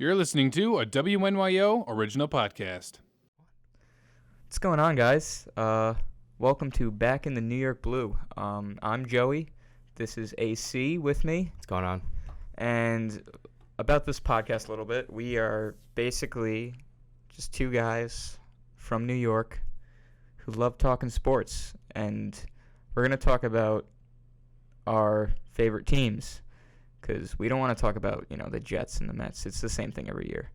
You're listening to a WNYO original podcast. What's going on, guys? Welcome to Back in the New York Blue. I'm Joey. This is AC with me. What's going on? And about this podcast a little bit, we are basically just two guys from New York who love talking sports. And we're going to talk about our favorite teams because we don't want to talk about, the Jets and the Mets. It's the same thing every year.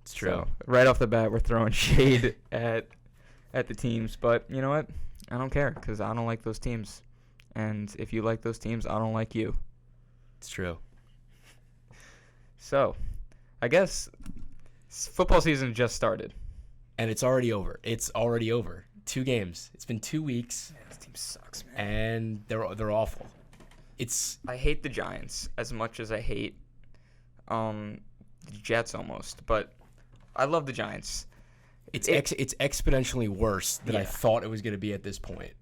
It's true. So, right off the bat, we're throwing shade at the teams. But you know what? I don't care because I don't like those teams. And if you like those teams, I don't like you. It's true. So, I guess football season just started. And it's already over. It's already over. 2 games. It's been 2 weeks. Man, this team sucks, man. And they're awful. I hate the Giants as much as I hate the Jets almost, but I love the Giants. It's exponentially worse than I thought it was going to be at this point.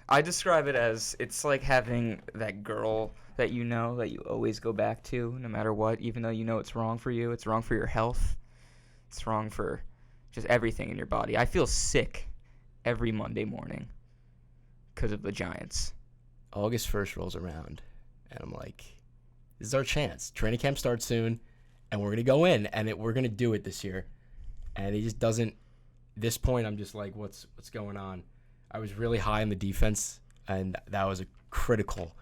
I describe it as it's like having that girl that you always go back to no matter what, even though you know it's wrong for you. It's wrong for your health. It's wrong for just everything in your body. I feel sick every Monday morning because of the Giants. August 1st rolls around, and I'm like, this is our chance. Training camp starts soon, and we're going to go in, and we're going to do it this year. And he just doesn't. This point, I'm just like, what's going on? I was really high on the defense, and that was a critical,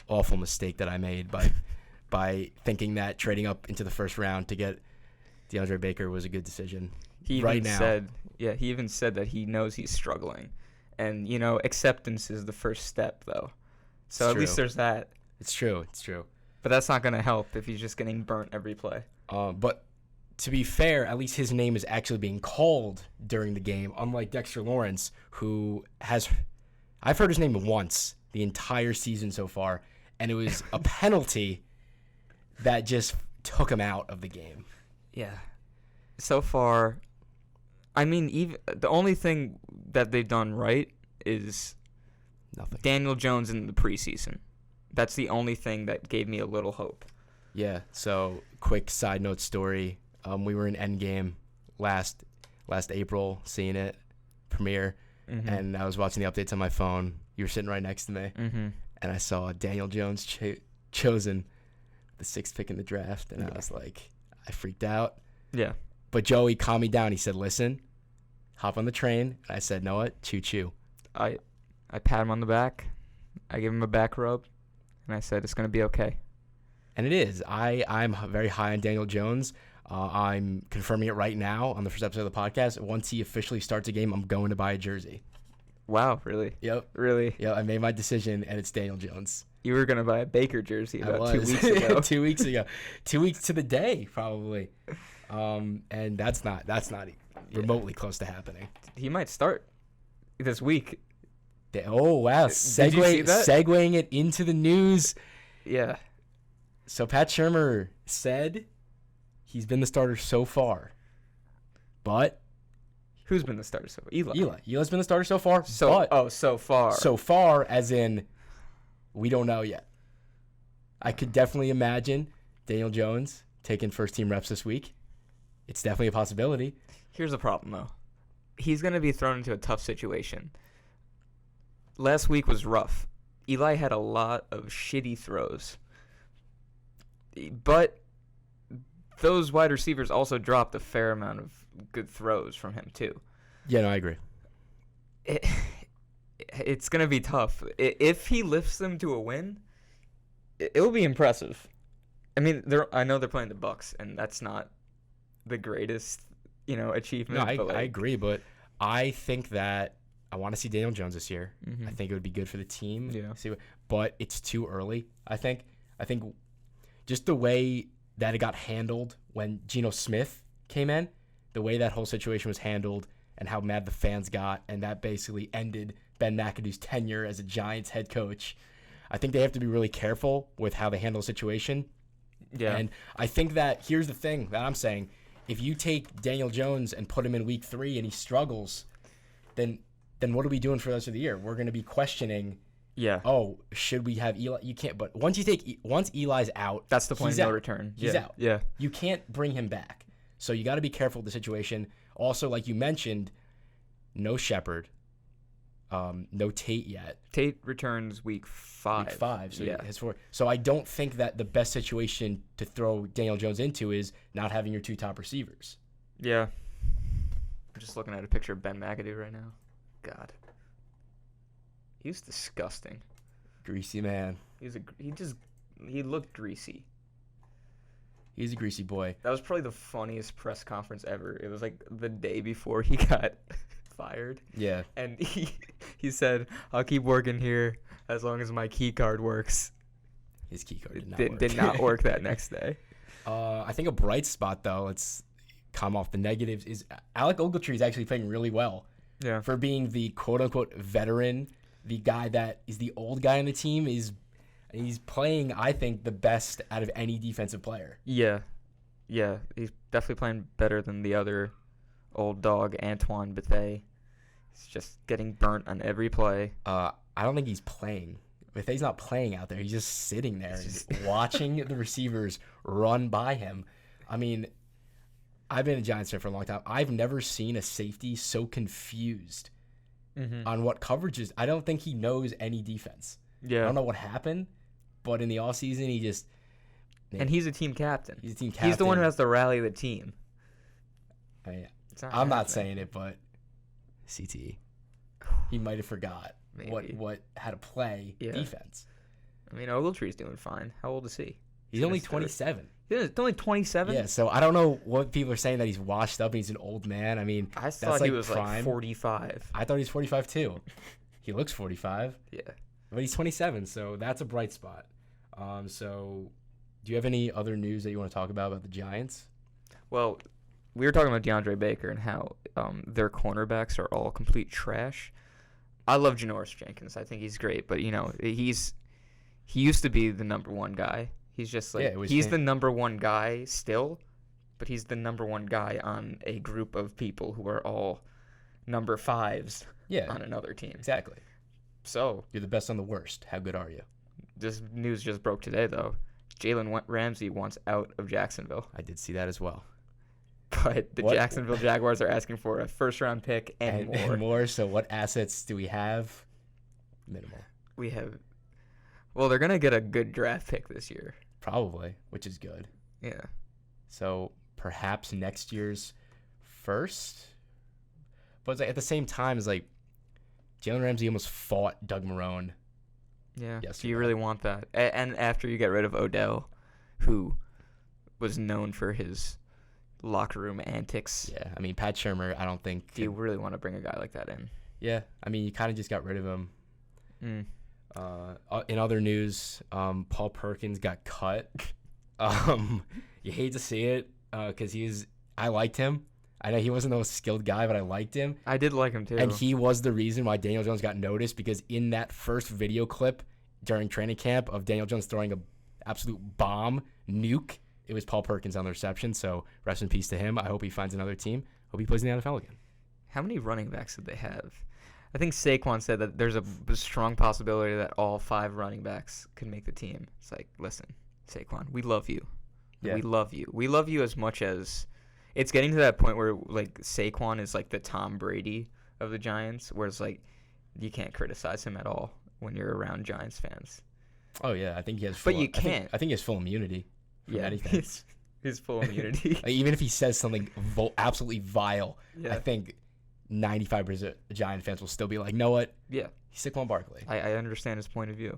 awful mistake that I made by thinking that trading up into the first round to get DeAndre Baker was a good decision. He even said that he knows he's struggling. And, acceptance is the first step, though. So at least there's that. It's true. But that's not going to help if he's just getting burnt every play. But to be fair, at least his name is actually being called during the game, unlike Dexter Lawrence, who I've heard his name once the entire season so far, and it was a penalty that just took him out of the game. Yeah. So far, even the only thing that they've done right is nothing. Daniel Jones in the preseason. That's the only thing that gave me a little hope. Yeah. So, quick side note story. We were in Endgame last April, seeing it premiere, and I was watching the updates on my phone. You were sitting right next to me, and I saw Daniel Jones chosen the 6th pick in the draft, and I was like, I freaked out. Yeah. But Joey calmed me down. He said, listen, hop on the train. And I said, know what? Choo-choo. I pat him on the back. I give him a back rub. And I said, it's going to be okay. And it is. I'm very high on Daniel Jones. I'm confirming it right now on the first episode of the podcast. Once he officially starts a game, I'm going to buy a jersey. Wow, really? Yep. Really? Yeah, I made my decision, and it's Daniel Jones. You were going to buy a Baker jersey about 2 weeks ago. 2 weeks ago. 2 weeks to the day, probably. And that's not remotely close to happening. He might start this week. Oh, wow. Did you see that? Segueing it into the news. Yeah. So Pat Shurmur said he's been the starter so far. But who's been the starter so far? Eli. Eli's been the starter so far. So far. So far, as in, we don't know yet. I could definitely imagine Daniel Jones taking first-team reps this week. It's definitely a possibility. Here's the problem, though. He's going to be thrown into a tough situation. Last week was rough. Eli had a lot of shitty throws. But those wide receivers also dropped a fair amount of good throws from him, too. Yeah, no, I agree. It's going to be tough. If he lifts them to a win, it will be impressive. I mean, I know they're playing the Bucs, and that's not the greatest, achievement. No, I agree, but I think that I want to see Daniel Jones this year. Mm-hmm. I think it would be good for the team. Yeah. But it's too early, I think. I think just the way that it got handled when Geno Smith came in, the way that whole situation was handled and how mad the fans got, and that basically ended Ben McAdoo's tenure as a Giants head coach. I think they have to be really careful with how they handle the situation. Yeah. And I think that here's the thing that I'm saying. If you take Daniel Jones and put him in week 3 and he struggles, then what are we doing for the rest of the year? We're going to be questioning Yeah. oh, should we have Eli? You can't. But once Eli's out, That's the point he's of no out. return. He's yeah. out. Yeah. You can't bring him back. So you got to be careful of the situation. Also, like you mentioned, no Shepard, no Tate yet. Tate returns week 5. Week 5. So yeah. his 4. So I don't think that the best situation to throw Daniel Jones into is not having your 2 top receivers. Yeah. I'm just looking at a picture of Ben McAdoo right now. God. He's disgusting. Greasy man. He looked greasy. He's a greasy boy. That was probably the funniest press conference ever. It was like the day before he got fired. Yeah. And he said, I'll keep working here as long as my key card works. His key card Did not work that next day. I think a bright spot, though, let's come off the negatives, is Alec Ogletree is actually playing really well. Yeah. For being the quote-unquote veteran, the guy that is the old guy on the team, he's playing, I think, the best out of any defensive player. Yeah. Yeah. He's definitely playing better than the other old dog, Antoine Bethea. He's just getting burnt on every play. I don't think he's playing. Bethea's not playing out there. He's just sitting there and watching the receivers run by him. I mean, I've been a Giants fan for a long time. I've never seen a safety so confused on what coverage is. I don't think he knows any defense. Yeah. I don't know what happened, but in the offseason, he just... And he's a team captain. He's a team captain. He's the one who has to rally the team. I mean, I'm not saying it, but CTE. He might have forgot Maybe. what how to play defense. I mean, Ogletree's doing fine. How old is he? He's only 27. He's only 27? Yeah, so I don't know what people are saying that he's washed up and he's an old man. I mean, I thought that's he like was prime. like 45. I thought he was 45 too. He looks 45. Yeah. But he's 27, so that's a bright spot. So do you have any other news that you want to talk about the Giants? Well, we were talking about DeAndre Baker and how their cornerbacks are all complete trash. I love Janoris Jenkins. I think he's great, but he used to be the number one guy. He's just like he's the number one guy still, but he's the number one guy on a group of people who are all number 5s on another team. Exactly. So you're the best on the worst. How good are you? This news just broke today, though. Jalen Ramsey wants out of Jacksonville. I did see that as well. But the Jacksonville Jaguars are asking for a first-round pick and more. And more. So what assets do we have? Minimal. We have... Well, they're going to get a good draft pick this year. Probably, which is good. Yeah. So perhaps next year's first? But it's like at the same time, it's like Jalen Ramsey almost fought Doug Marrone. Yeah. Yesterday. Do you really want that? And after you get rid of Odell, who was known for his locker room antics. Yeah, I mean, Pat Shurmur, I don't think... Do you really want to bring a guy like that in? Yeah, I mean, you kind of just got rid of him. In other news, Paul Perkins got cut. You hate to see it because I liked him. I know he wasn't the most skilled guy, but I liked him. I did like him too. And he was the reason why Daniel Jones got noticed, because in that first video clip during training camp of Daniel Jones throwing an absolute bomb, nuke, it was Paul Perkins on the reception. So rest in peace to him. I hope he finds another team. Hope he plays in the NFL again. How many running backs did they have? I think Saquon said that there's a strong possibility that all 5 running backs could make the team. It's like, listen, Saquon, we love you. Yeah. We love you. We love you as much as... It's getting to that point where, like, Saquon is, like, the Tom Brady of the Giants, where it's, like, you can't criticize him at all when you're around Giants fans. Oh, yeah. I think he has full... But you can't. I think he has full immunity from anything. He's full immunity. Like, even if he says something absolutely vile, I think 95% of Giant fans will still be like, know what? Yeah. He's Saquon Barkley. I understand his point of view.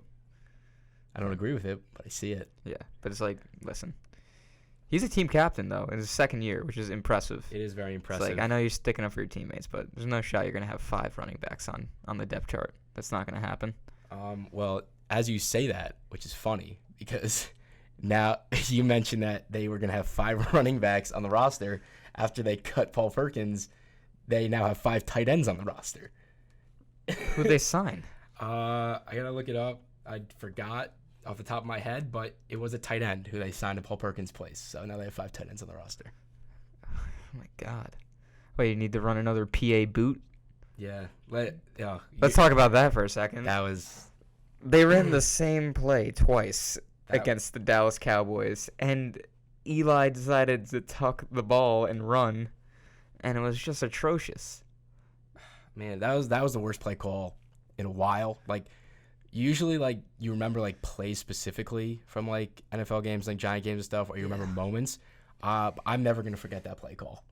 I don't agree with it, but I see it. Yeah, but it's like, listen. He's a team captain, though, in his second year, which is impressive. It is very impressive. It's like, I know you're sticking up for your teammates, but there's no shot you're going to have 5 running backs on the depth chart. That's not going to happen. Well, as you say that, which is funny, because now you mentioned that they were going to have 5 running backs on the roster. After they cut Paul Perkins, they now have 5 tight ends on the roster. Who'd they sign? I got to look it up. I forgot off the top of my head, but it was a tight end who they signed to Paul Perkins' place. So now they have 5 tight ends on the roster. Oh my God. Wait, you need to run another PA boot? Yeah. Let's talk about that for a second. That was They ran the same play twice That- against the Dallas Cowboys, and Eli decided to tuck the ball and run, and it was just atrocious. Man, that was the worst play call in a while. Like, usually, like, you remember, like, plays specifically from, like, NFL games, like, Giant games and stuff, or you remember moments. I'm never going to forget that play call.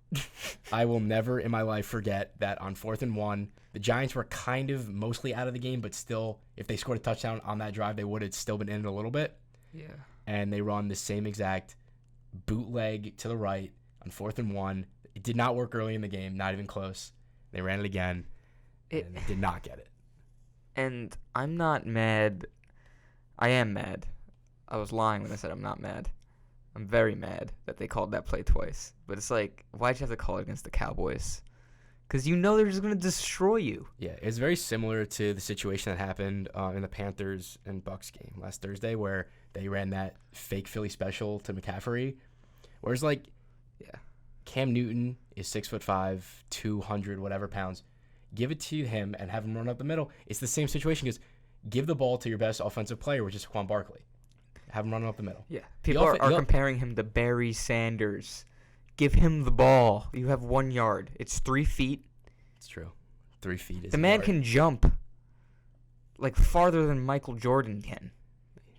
I will never in my life forget that on 4th and 1, the Giants were kind of mostly out of the game, but still, if they scored a touchdown on that drive, they would have still been in it a little bit. Yeah. And they run the same exact bootleg to the right on 4th and 1. It did not work early in the game, not even close. They ran it again, and they did not get it. And I'm not mad. I am mad. I was lying when I said I'm not mad. I'm very mad that they called that play twice. But it's like, why'd you have to call it against the Cowboys? Because you know they're just going to destroy you. Yeah, it's very similar to the situation that happened in the Panthers and Bucs game last Thursday, where they ran that fake Philly special to McCaffrey. Whereas, like, Yeah. Cam Newton is 6'5", 200 whatever pounds. Give it to him and have him run up the middle. It's the same situation because give the ball to your best offensive player, which is Saquon Barkley. Have him run up the middle. Yeah. People are comparing him to Barry Sanders. Give him the ball. You have 1 yard. It's 3 feet. It's true. 3 feet is The man hard. can jump like farther than Michael Jordan can.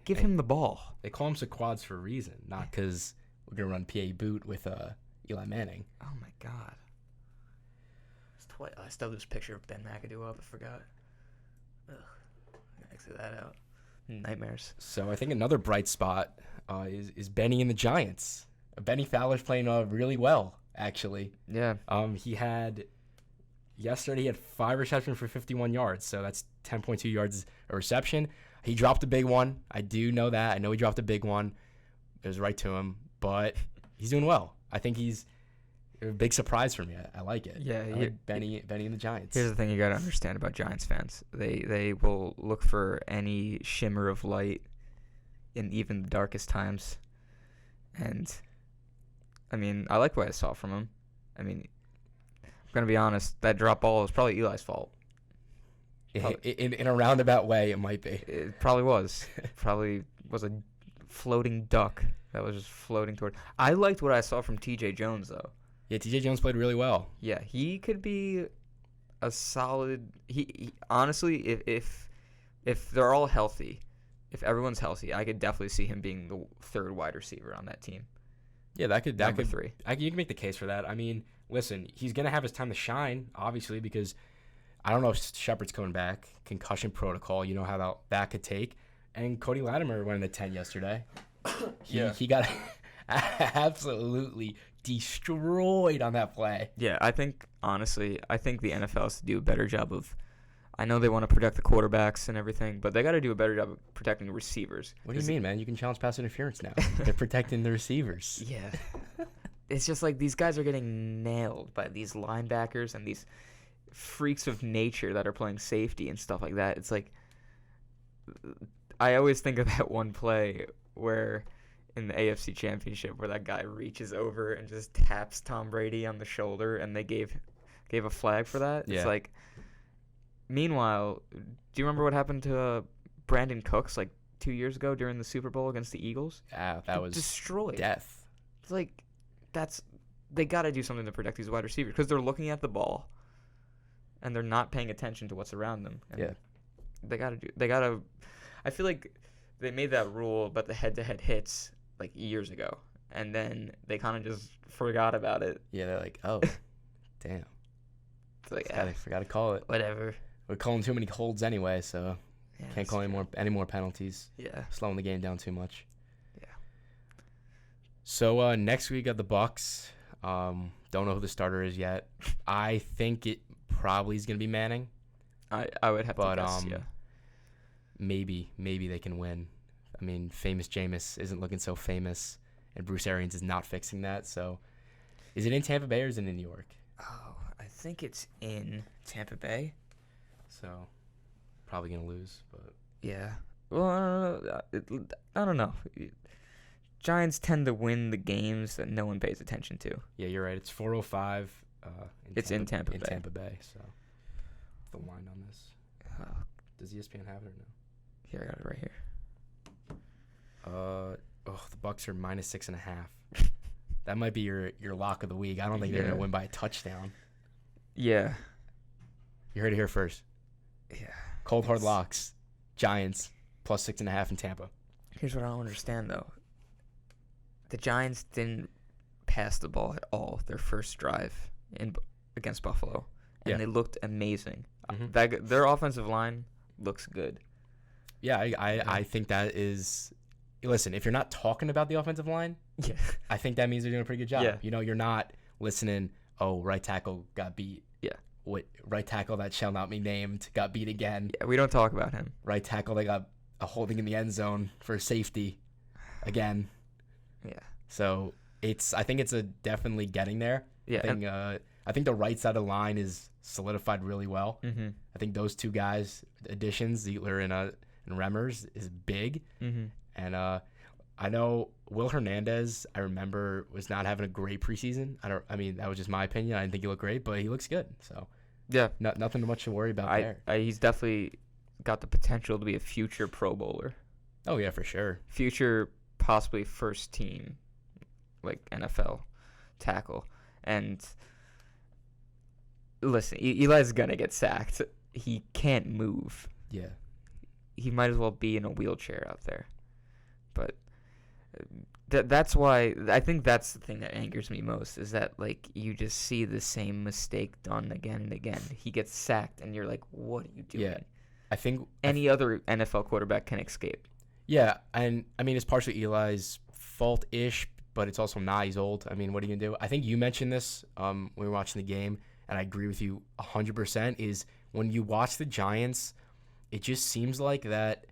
Give him the ball. They call him Saquads for a reason, not because we're going to run PA boot with Eli Manning. Oh, my God. I still have this picture of Ben McAdoo up. I forgot. Ugh. Exit that out. Nightmares. So I think another bright spot is Benny and the Giants. Benny Fowler's playing really well, actually. Yeah. Yesterday he had 5 receptions for 51 yards, so that's 10.2 yards a reception. He dropped a big one. I do know that. I know he dropped a big one. It was right to him, but he's doing well. I think he's a big surprise for me. I like it. Yeah, I like Benny and the Giants. Here's the thing you got to understand about Giants fans. They will look for any shimmer of light in even the darkest times. And, I mean, I like what I saw from him. I mean, I'm going to be honest, that drop ball was probably Eli's fault. In a roundabout way, it might be. It probably was. Probably was a floating duck that was just floating toward. I liked what I saw from T.J. Jones, though. Yeah, T.J. Jones played really well. Yeah, he could be a solid. He honestly, if they're all healthy, if everyone's healthy, I could definitely see him being the third wide receiver on that team. Yeah, that could Number 3. You can make the case for that. I mean, listen, he's gonna have his time to shine, obviously, because I don't know if Shepard's coming back, concussion protocol. You know how that could take. And Cody Latimer went in the 10 yesterday. He got absolutely destroyed on that play. Yeah, I think honestly, the NFL has to do a better job of. I know they want to protect the quarterbacks and everything, but they got to do a better job of protecting the receivers. What do you mean, man? You can challenge pass interference now. They're protecting the receivers. Yeah. It's just like these guys are getting nailed by these linebackers and these freaks of nature that are playing safety and stuff like that. It's like I always think of that one play where in the AFC Championship where that guy reaches over and just taps Tom Brady on the shoulder and they gave a flag for that. Yeah. It's like meanwhile, do you remember what happened to Brandon Cooks like 2 years ago during the Super Bowl against the Eagles? Yeah, that was destroyed. Death. It's like they got to do something to protect these wide receivers because they're looking at the ball and they're not paying attention to what's around them. And Yeah. They got to I feel like they made that rule about the head-to-head hits like years ago and then they kind of just forgot about it. Yeah, they're like, oh, damn. It's like, Forgot to call it. whatever. We're calling too many holds anyway, so Yeah, can't that's call true. any more penalties. Yeah. Slowing the game down too much. Yeah. So next week got the Bucs. Don't know who the starter is yet. I think it probably is gonna be Manning. I would have to guess, yeah. Maybe they can win. I mean, famous Jameis isn't looking so famous, and Bruce Arians is not fixing that. So, is it in Tampa Bay or is it in New York? Oh, I think it's in Tampa Bay. So, probably gonna lose, but Yeah. Well, I don't know. Giants tend to win the games that no one pays attention to. yeah, you're right. It's 4:05. It's in Tampa Bay. Tampa Bay. So, the line on this. Oh, Does ESPN have it or no? Here, I got it right here. The Bucks are -6.5. That might be your lock of the week. I don't think they're gonna win by a touchdown. Yeah. You heard it here first. Yeah. Cold hard locks. Giants +6.5 in Tampa. Here's what I don't understand though. The Giants didn't pass the ball at all their first drive against Buffalo, and they looked amazing. Mm-hmm. Their offensive line looks good. Yeah, I think that is. Listen, if you're not talking about the offensive line, I think that means they're doing a pretty good job. Yeah. You know, you're not listening. Oh, right tackle got beat. Yeah. What right tackle that shall not be named got beat again. Yeah, we don't talk about him. Right tackle they got a holding in the end zone for safety again. Yeah. So I think it's definitely getting there. Yeah. I think the right side of the line is solidified really well. Mm-hmm. I think those two guys additions, Zietler and Remmers, is big. Mm-hmm. And I know Will Hernandez, I remember, was not having a great preseason. I mean, that was just my opinion. I didn't think he looked great, but he looks good. So yeah, nothing much to worry about there. He's definitely got the potential to be a future Pro Bowler. Oh yeah, for sure. Future, possibly first team, like NFL tackle. And listen, Eli's gonna get sacked. He can't move. Yeah. He might as well be in a wheelchair out there. But that's why I think that's the thing that angers me most is that, like, you just see the same mistake done again and again. He gets sacked, and you're like, what are you doing? Yeah. I think any other NFL quarterback can escape. Yeah, and I mean, it's partially Eli's fault-ish, but it's also not. He's old. I mean, what are you going to do? I think you mentioned this when we were watching the game, and I agree with you 100%, is when you watch the Giants, it just seems like that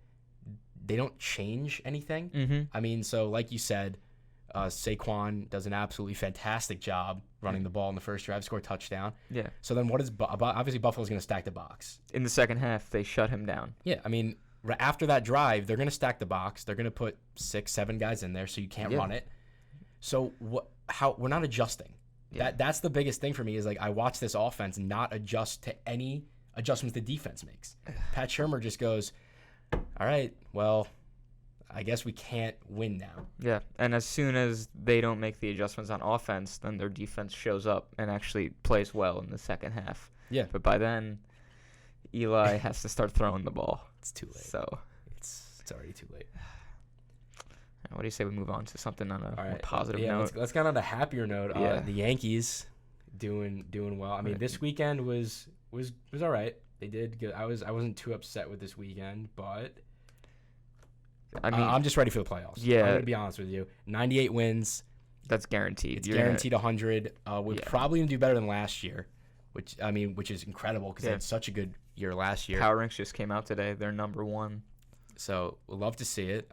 they don't change anything. Mm-hmm. I mean, so like you said, Saquon does an absolutely fantastic job running the ball in the first drive, score a touchdown. Yeah. So then what is obviously Buffalo's going to stack the box. In the second half, they shut him down. Yeah, I mean, after that drive, they're going to stack the box. They're going to put 6-7 guys in there so you can't run it. So we're not adjusting. Yeah. That's the biggest thing for me is, like, I watch this offense not adjust to any adjustments the defense makes. Pat Shurmur just goes, all right, well, I guess we can't win now. Yeah, and as soon as they don't make the adjustments on offense, then their defense shows up and actually plays well in the second half. Yeah. But by then, Eli has to start throwing the ball. It's too late. So it's already too late. What do you say we move on to something on a more right. positive note? Let's get on a happier note. Yeah. The Yankees doing well. I mean, this weekend was all right. They did good. I wasn't too upset with this weekend, but I mean, I'm just ready for the playoffs. Yeah. I'm going to be honest with you. 98 wins. That's guaranteed. It's guaranteed 100. We're probably going to do better than last year, which is incredible because they had such a good year last year. Power Ranks just came out today. They're number 1. So we'll love to see it.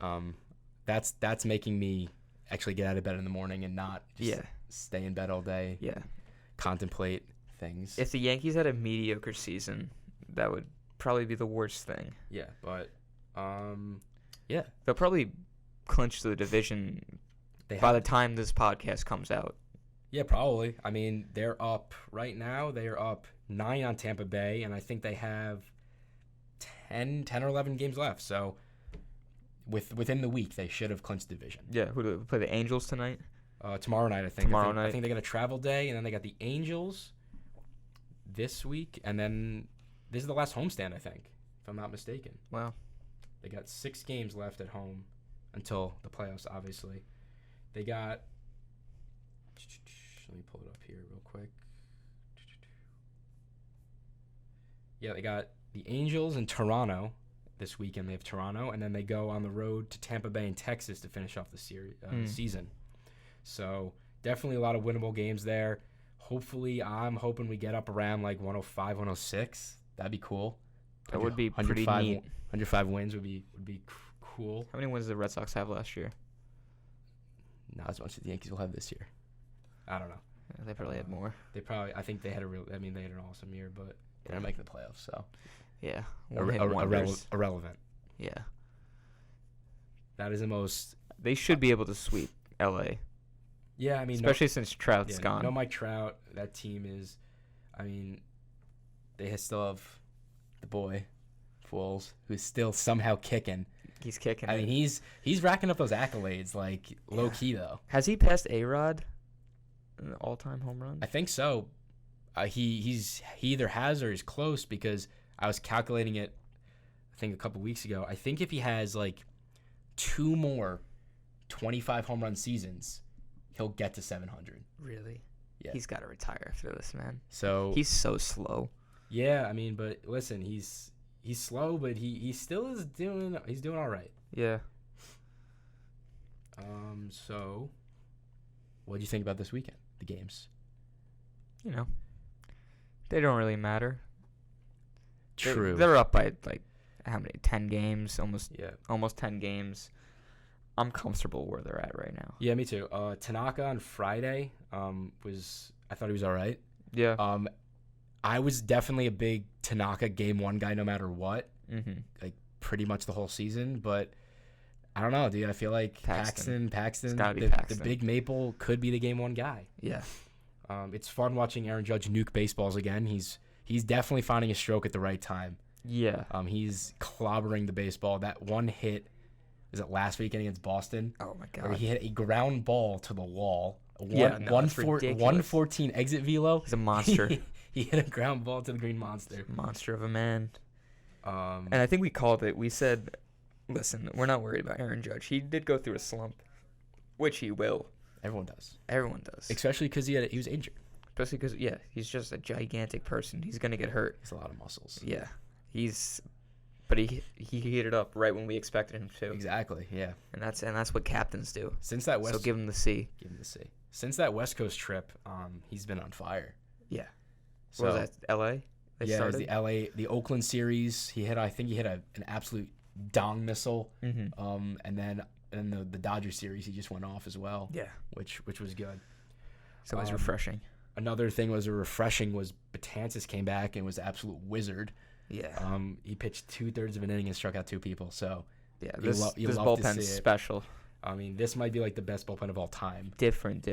That's making me actually get out of bed in the morning and not just stay in bed all day. Yeah. Contemplate things. If the Yankees had a mediocre season, that would probably be the worst thing. Yeah, but they'll probably clinch the division by the time this podcast comes out. Yeah, probably. I mean, they're up right now. They are up 9 on Tampa Bay, and I think they have 10 or 11 games left. So within the week, they should have clinched the division. Yeah, who do they play? The Angels tonight? Tomorrow night, I think. Tomorrow night. I think they got a travel day, and then they got the Angels this week, and then this is the last homestand, I think, if I'm not mistaken. Wow. They got 6 games left at home until the playoffs, obviously. They got... Let me pull it up here real quick. Yeah, they got the Angels in Toronto this weekend. They have Toronto, and then they go on the road to Tampa Bay and Texas to finish off the season. So definitely a lot of winnable games there. Hopefully, I'm hoping we get up around like 105, 106. That'd be cool. That would be pretty neat. 105 wins would be cool. How many wins did the Red Sox have last year? Not as much as the Yankees will have this year. I don't know. Yeah, they probably had more. I think they had they had an awesome year, but they're not making the playoffs, so. Yeah. Irrelevant. Yeah. That is the most. They should be able to sweep LA. Yeah, I mean, especially since Trout's gone. No Mike Trout. That team is, I mean, they still have the boy, Foles, who's still somehow kicking. He's kicking. I mean, he's racking up those accolades, like low key though. Has he passed A-Rod in the all-time home run? I think so. He either has or is close because I was calculating it. I think a couple weeks ago. I think if he has like 2 more 25 home run seasons, he'll get to 700. Really? Yeah. He's got to retire after this, man. So He's so slow. yeah, I mean, but listen, he's slow, but he still is doing all right. Yeah. So what do you think about this weekend? The games? You know, they don't really matter. True. They're up by like how many? 10 games, almost 10 games. I'm comfortable where they're at right now. Yeah, me too. Tanaka on Friday I thought he was all right. Yeah. I was definitely a big Tanaka game 1 guy no matter what. Mm-hmm. Like pretty much the whole season, but I don't know, dude. I feel like Paxton It's gotta be the Paxton. Big Maple could be the game 1 guy. Yeah. It's fun watching Aaron Judge nuke baseballs again. He's definitely finding a stroke at the right time. Yeah. He's clobbering the baseball. That one hit, is it last weekend against Boston? Oh my Where God. he hit a ground ball to the wall. Yeah, no, it's ridiculous. 114 exit velo. He's a monster. He hit a ground ball to the Green Monster. Monster of a man. And And I think we called it. We said, listen, we're not worried about Aaron Judge. He did go through a slump, which he will. everyone does, Everyone does. especially because he was injured. Especially because, yeah, he's just a gigantic person. He's going to get hurt. He's a lot of muscles. Yeah. But he heated up right when we expected him to. Exactly. Yeah. And that's what captains do. Since that So give him the C. give him the C. Since that West Coast trip, he's been on fire. Yeah. So What was that? L.A.? They yeah, it was started? the Oakland series. I think he hit an absolute dong missile. Mm-hmm. And then in the Dodger series, he just went off as well. Yeah. Which was good. So it was refreshing. Another thing was Betances came back and was an absolute wizard. Yeah. He pitched 2/3 of an inning and struck out 2 people. So Yeah. you This love to bullpen's see it. special. I mean, this might be like the best bullpen of all time. Different.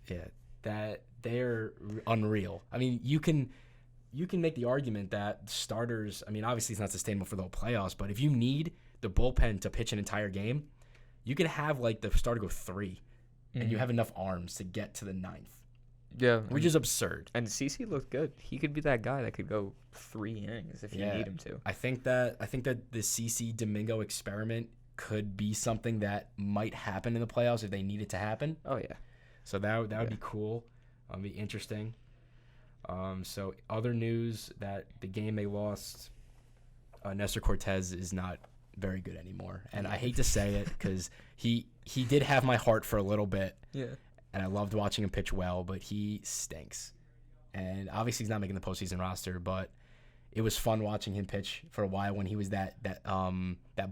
Yeah, that they're unreal. I mean, you can make the argument that starters. I mean, obviously it's not sustainable for the whole playoffs, but if you need the bullpen to pitch an entire game, you can have like the starter go 3, and you have enough arms to get to the 9th. Yeah. Which is absurd. And CC looked good. He could be that guy that could go 3 innings if you need him to. I think that the CC Domingo experiment could be something that might happen in the playoffs if they need it to happen. Oh yeah. So that would be cool. Be interesting. So other news that the game they lost, Nestor Cortez is not very good anymore, and I hate to say it because he did have my heart for a little bit. Yeah. And I loved watching him pitch well, but he stinks. And obviously he's not making the postseason roster, but it was fun watching him pitch for a while when he was that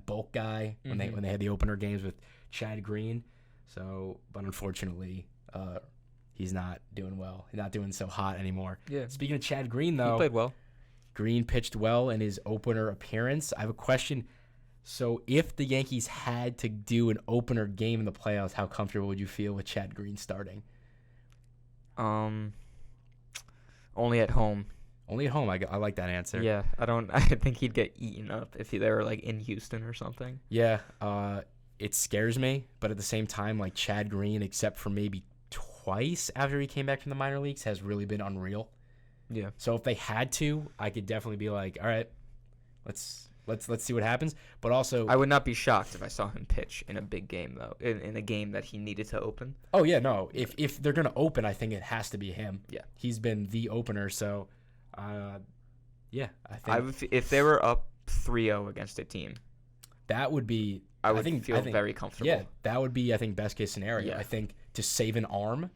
bulk guy when they had the opener games with Chad Green. So, but unfortunately, he's not doing well. He's not doing so hot anymore. Yeah. Speaking of Chad Green, though, He played well. Green pitched well in his opener appearance. I have a question. So if the Yankees had to do an opener game in the playoffs, how comfortable would you feel with Chad Green starting? Only at home. Only at home. I like that answer. Yeah, I think he'd get eaten up if they were like in Houston or something. Yeah, it scares me, but at the same time, like Chad Green, except for maybe twice after he came back from the minor leagues, has really been unreal. Yeah. So if they had to, I could definitely be like, all right, let's see what happens. But also, I would not be shocked if I saw him pitch in a big game though, in a game that he needed to open. oh yeah, no, if they're gonna open, I think it has to be him. Yeah. He's been the opener, so. Yeah, I think If they were up 3-0 against a team, that would be. I would I think very comfortable. Yeah, that would be, I think, best case scenario. Yeah. I think to save an arm,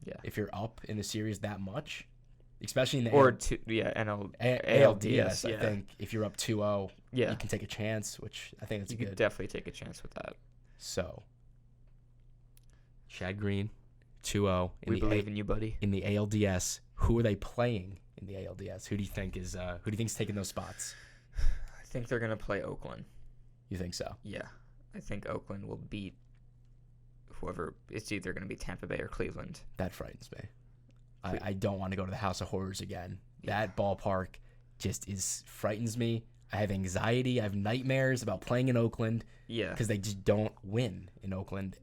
Yeah. if you're up in the series that much, especially in the ALDS. I think if you're up 2-0, Yeah. you can take a chance, which I think that's You good. could definitely take a chance with that. So, Chad Green, 2-0 We believe in you, buddy. in the ALDS. Who are they playing in the ALDS? Who do you think is taking those spots? I think they're gonna play Oakland. You think so? Yeah, I think Oakland will beat whoever. It's either gonna be Tampa Bay or Cleveland. That frightens me. I don't want to go to the House of Horrors again. Yeah. That ballpark just frightens me. I have anxiety. I have nightmares about playing in Oakland Yeah. because they just don't win in Oakland.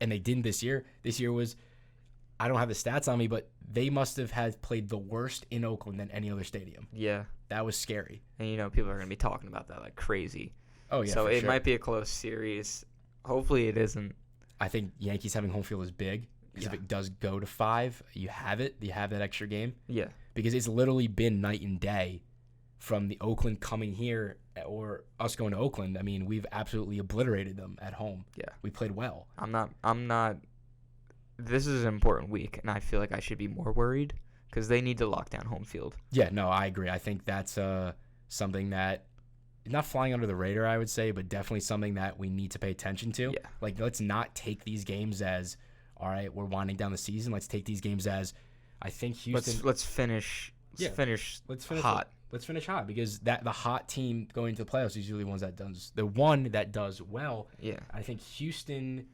And they didn't this year. This year was, I don't have the stats on me, but they must have had played the worst in Oakland than any other stadium. Yeah. That was scary. And, people are going to be talking about that like crazy. Oh, yeah, so for it sure. might be a close series. Hopefully it isn't. I think Yankees having home field is big because if Yeah. it does go to 5, you have it. You have that extra game. Yeah. Because it's literally been night and day from the Oakland coming here or us going to Oakland. I mean, we've absolutely obliterated them at home. Yeah. We played well. I'm not. This is an important week, and I feel like I should be more worried because they need to lock down home field. Yeah, no, I agree. I think that's something that not flying under the radar, I would say, but definitely something that we need to pay attention to. Yeah. Like, let's not take these games as, all right, we're winding down the season. Let's take these games as, I think Houston. Let's finish. Let's finish hot. Let's finish hot because the hot team going to the playoffs is usually the one that does well. Yeah. I think Houston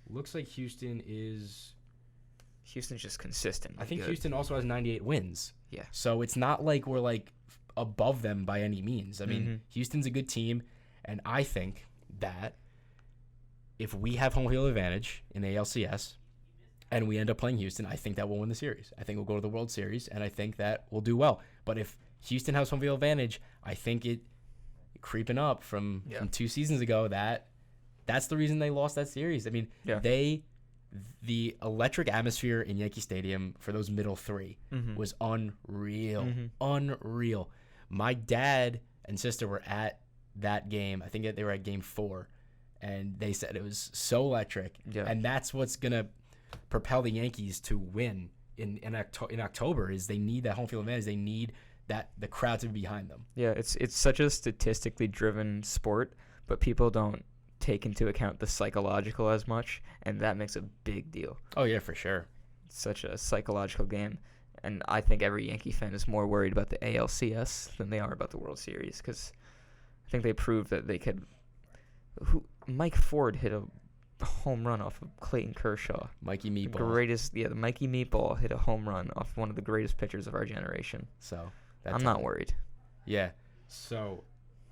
looks like Houston's just consistent. I think good. Houston also has 98 wins. Yeah. So it's not like we're like above them by any means. I mean, Mm-hmm. Houston's a good team, and I think that if we have home field advantage in ALCS and we end up playing Houston, I think that we'll win the series. I think we'll go to the World Series, and I think that we'll do well. But if Houston has home field advantage, I think it creeping up from 2 seasons ago. That's the reason they lost that series. I mean, the electric atmosphere in Yankee Stadium for those middle 3 was unreal. Unreal. My dad and sister were at that game. I think they were at game 4, and they said it was so electric. Yeah. And that's what's going to propel the Yankees to win in October is they need that home field advantage. They need the crowd to be behind them. Yeah, it's such a statistically driven sport, but people don't take into account the psychological as much, and that makes a big deal. Oh, yeah, for sure. It's such a psychological game, and I think every Yankee fan is more worried about the ALCS than they are about the World Series because I think they proved that they could. Mike Ford hit a home run off of Clayton Kershaw. Mikey Meatball. The Mikey Meatball hit a home run off one of the greatest pitchers of our generation. So I'm not worried. Yeah. So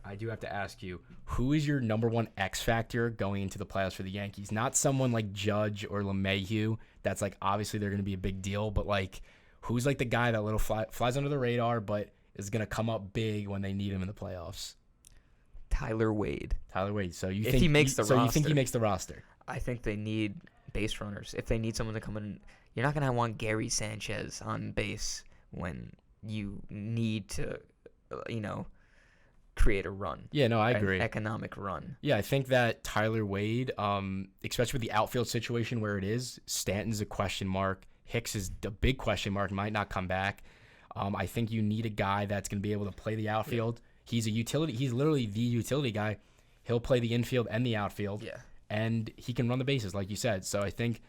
I do have to ask you, who is your number one X factor going into the playoffs for the Yankees? Not someone like Judge or LeMahieu. That's like obviously they're going to be a big deal, but like who's like the guy that little flies under the radar, but is going to come up big when they need him in the playoffs? Tyler Wade. So you If think he makes the So you think roster. he makes the roster? I think they need base runners. If they need someone to come in, you're not going to want Gary Sanchez on base when you need to, create a run. Yeah, no, I agree. An economic run. Yeah, I think that Tyler Wade, especially with the outfield situation where it is, Stanton's a question mark. Hicks is a big question mark, might not come back. I think you need a guy that's going to be able to play the outfield. Yeah. He's a utility. He's literally the utility guy. He'll play the infield and the outfield. Yeah. And he can run the bases, like you said. So I think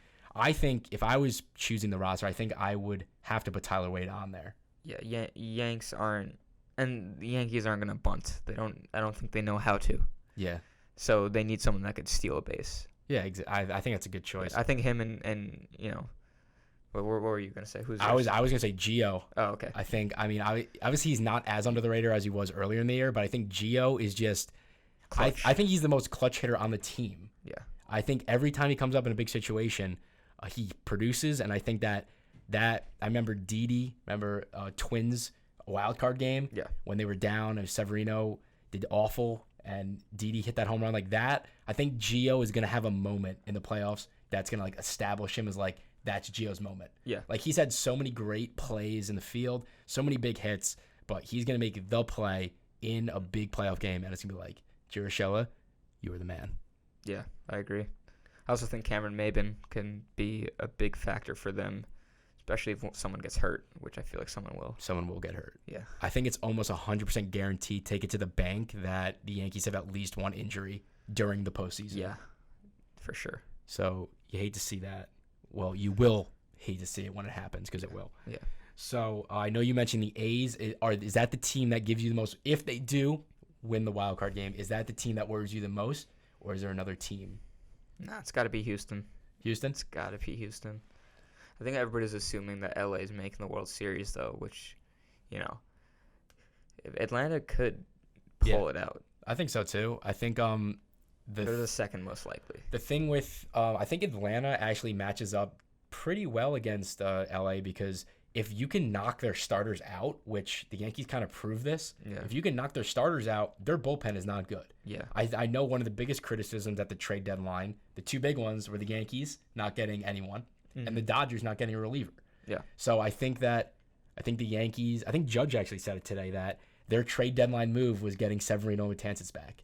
if I was choosing the roster, I think I would have to put Tyler Wade on there. Yeah, Yanks aren't, and the Yankees aren't going to bunt. I don't think they know how to. Yeah. So they need someone that could steal a base. Yeah, I think that's a good choice. I think him and what were you going to say? I was going to say Gio. Oh, okay. Obviously he's not as under the radar as he was earlier in the year, but I think Gio is just I think he's the most clutch hitter on the team. Yeah. I think every time he comes up in a big situation, he produces, and I think that I remember Didi, Twins wild card game when they were down and Severino did awful and Didi hit that home run like that. I think Gio is going to have a moment in the playoffs that's going to like establish him as like that's Gio's moment. Yeah. Like he's had so many great plays in the field, so many big hits, but he's going to make the play in a big playoff game, and it's going to be like, Urshela, you are the man. Yeah, I agree. I also think Cameron Maybin can be a big factor for them, especially if someone gets hurt, which I feel like someone will. Someone will get hurt. Yeah. I think it's almost 100% guaranteed, take it to the bank, that the Yankees have at least one injury during the postseason. Yeah, for sure. So you hate to see that. Well, you will hate to see it when it happens because it will. Yeah. So I know you mentioned the A's. Is that the team that gives you the most? If they do win the wild card game, is that the team that worries you the most, or is there another team? Nah, it's got to be Houston. Houston? It's got to be Houston. I think everybody's assuming that LA is making the World Series, though, which, if Atlanta could pull it out. I think so too. I think They're the second most likely. the thing with I think Atlanta actually matches up pretty well against LA, because if you can knock their starters out, which the Yankees kind of prove this, if you can knock their starters out, their bullpen is not good. Yeah. I know one of the biggest criticisms at the trade deadline, the two big ones were the Yankees not getting anyone and the Dodgers not getting a reliever. Yeah. So I think the Yankees, I think Judge actually said it today, that their trade deadline move was getting Severino and Matanzas back.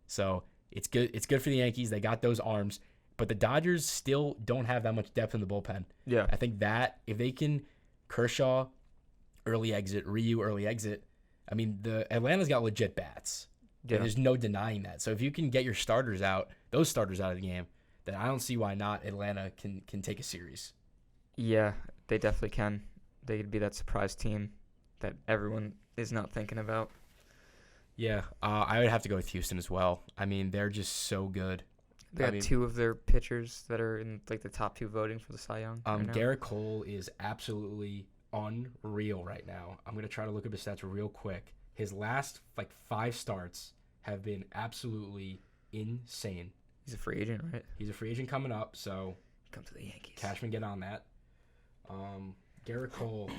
So it's good. It's good for the Yankees. They got those arms. But the Dodgers still don't have that much depth in the bullpen. Yeah. I think that if they can Kershaw early exit, Ryu early exit, I mean, the Atlanta's got legit bats. Yeah. There's no denying that. So if you can get your starters out, those starters out of the game, then I don't see why not Atlanta can take a series. Yeah, they definitely can. They could be that surprise team that everyone is not thinking about. Yeah, I would have to go with Houston as well. I mean, they're just so good. They got two of their pitchers that are in like the top two voting for the Cy Young. Garrett Cole is absolutely unreal right now. I'm gonna try to look up his stats real quick. His last 5 starts have been absolutely insane. He's a free agent, right? He's a free agent coming up, so come to the Yankees. Cashman, get on that. Garrett Cole.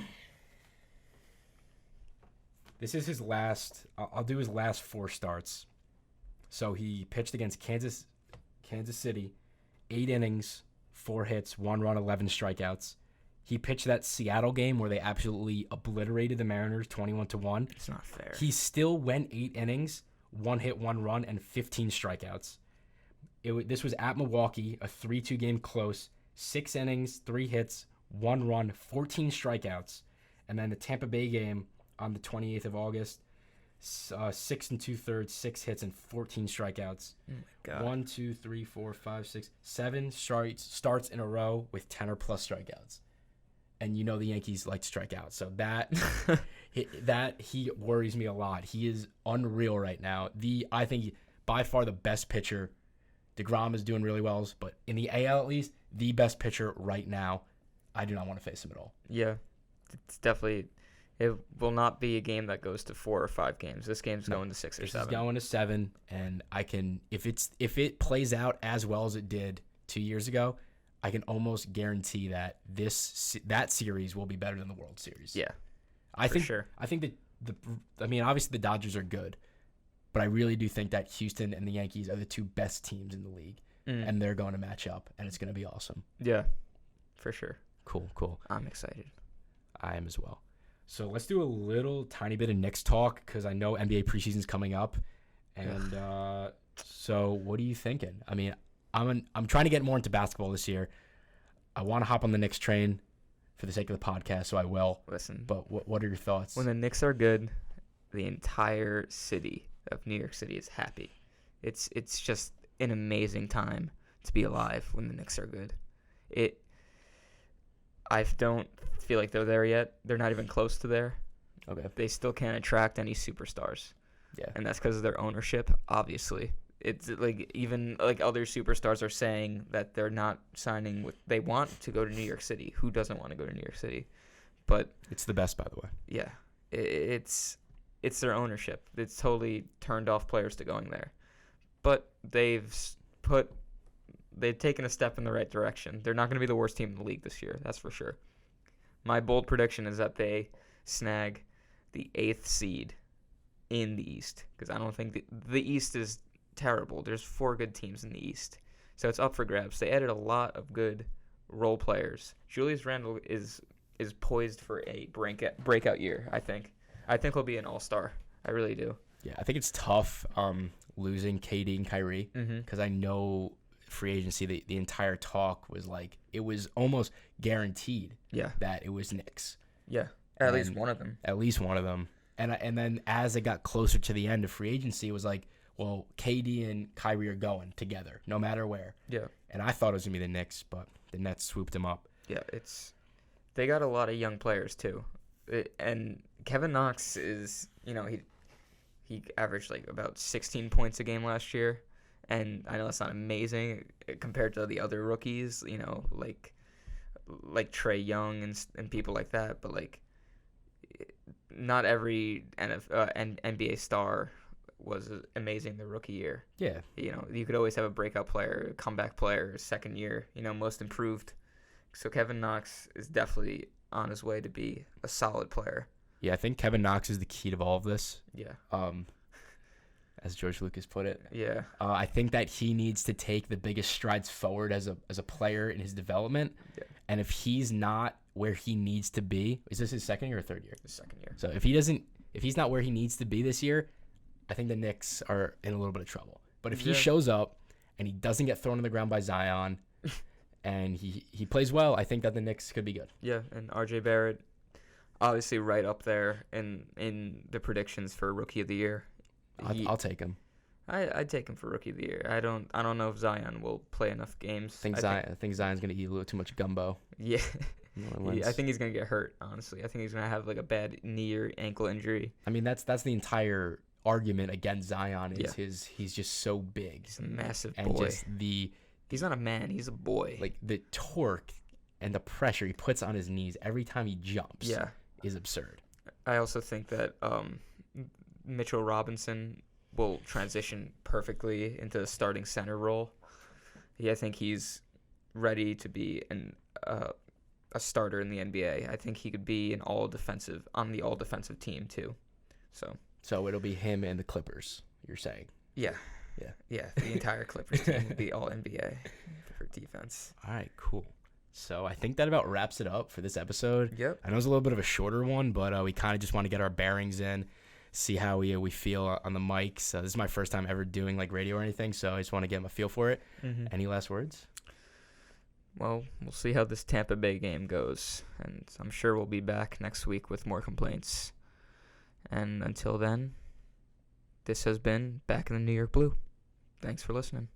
This is his last. I'll do his last 4 starts. So he pitched against Kansas City, 8 innings, 4 hits, 1 run, 11 strikeouts. He pitched that Seattle game where they absolutely obliterated the Mariners 21-1. It's not fair. He still went 8 innings, 1 hit, 1 run, and 15 strikeouts. This was at Milwaukee, a 3-2 game close, 6 innings, 3 hits, 1 run, 14 strikeouts. And then the Tampa Bay game on the 28th of August, 6 2/3, 6 hits, and 14 strikeouts. Oh my God. 1, 2, 3, 4, 5, 6, 7 starts in a row with 10 or plus strikeouts. And you know the Yankees like to strike out. So that he worries me a lot. He is unreal right now. I think by far the best pitcher. DeGrom is doing really well, but in the AL at least, the best pitcher right now. I do not want to face him at all. Yeah, it's definitely. It will not be a game that goes to 4 or 5 games. This game's going to 6 or 7. This is going to 7, and I can if it plays out as well as it did 2 years ago, I can almost guarantee that that series will be better than the World Series. Yeah, I think sure. I think that obviously the Dodgers are good, but I really do think that Houston and the Yankees are the 2 best teams in the league, and they're going to match up, and it's going to be awesome. Yeah, for sure. Cool. I'm excited. I am as well. So let's do a little tiny bit of Knicks talk because I know NBA preseason's coming up, and so what are you thinking? I mean, I'm trying to get more into basketball this year. I want to hop on the Knicks train for the sake of the podcast, so I will. Listen, but what are your thoughts? When the Knicks are good, the entire city of New York City is happy. It's just an amazing time to be alive when the Knicks are good. I don't feel like they're there yet. They're not even close to there. Okay. They still can't attract any superstars. Yeah. And that's because of their ownership, obviously. It's like even like other superstars are saying that they're not signing with. They want to go to New York City. Who doesn't want to go to New York City? But it's the best, by the way. Yeah, it's their ownership. It's totally turned off players to going there. But they've taken a step in the right direction. They're not going to be the worst team in the league this year. That's for sure. My bold prediction is that they snag the 8th seed in the East because I don't think the East is terrible. There's 4 good teams in the East, so it's up for grabs. They added a lot of good role players. Julius Randle is poised for a breakout year. I think he'll be an all-star. I really do. Yeah, I think it's tough losing KD and Kyrie because I know free agency the entire talk was like it was almost guaranteed that it was Knicks. Yeah, at least one of them. At least one of them. And then as it got closer to the end of free agency, it was like, well, KD and Kyrie are going together no matter where. Yeah. And I thought it was going to be the Knicks, but the Nets swooped them up. Yeah, they got a lot of young players too. And Kevin Knox is, he averaged like about 16 points a game last year. And I know that's not amazing compared to the other rookies, like Trae Young and people like that. But like not every NBA star was amazing the rookie year. Yeah. You know, you could always have a breakout player, a comeback player, second year, most improved. So Kevin Knox is definitely on his way to be a solid player. Yeah, I think Kevin Knox is the key to all of this. Yeah. As George Lucas put it. Yeah. I think that he needs to take the biggest strides forward as a player in his development. Yeah. And if he's not where he needs to be, is this his second year or third year? The second year. So if he's not where he needs to be this year, I think the Knicks are in a little bit of trouble. But if he shows up and he doesn't get thrown on the ground by Zion and he plays well, I think that the Knicks could be good. Yeah, and RJ Barrett obviously right up there in the predictions for Rookie of the Year. I'll take him. I'd take him for Rookie of the Year. I don't know if Zion will play enough games. I think Zion's going to eat a little too much gumbo. Yeah. I think he's going to get hurt, honestly. I think he's going to have like a bad knee or ankle injury. I mean, that's the entire argument against Zion is he's just so big. He's a massive and boy. Just he's not a man, he's a boy. Like the torque and the pressure he puts on his knees every time he jumps is absurd. I also think that Mitchell Robinson will transition perfectly into the starting center role. I think he's ready to be a starter in the NBA. I think he could be on the all defensive team too. So it'll be him and the Clippers, you're saying? Yeah. The entire Clippers team will be all NBA for defense. All right, cool. So I think that about wraps it up for this episode. Yep. I know it's a little bit of a shorter one, but we kind of just want to get our bearings in, see how we feel on the mics. This is my first time ever doing like radio or anything, so I just want to get my feel for it. Mm-hmm. Any last words? Well, we'll see how this Tampa Bay game goes, and I'm sure we'll be back next week with more complaints. And until then, this has been Back in the New York Blue. Thanks for listening.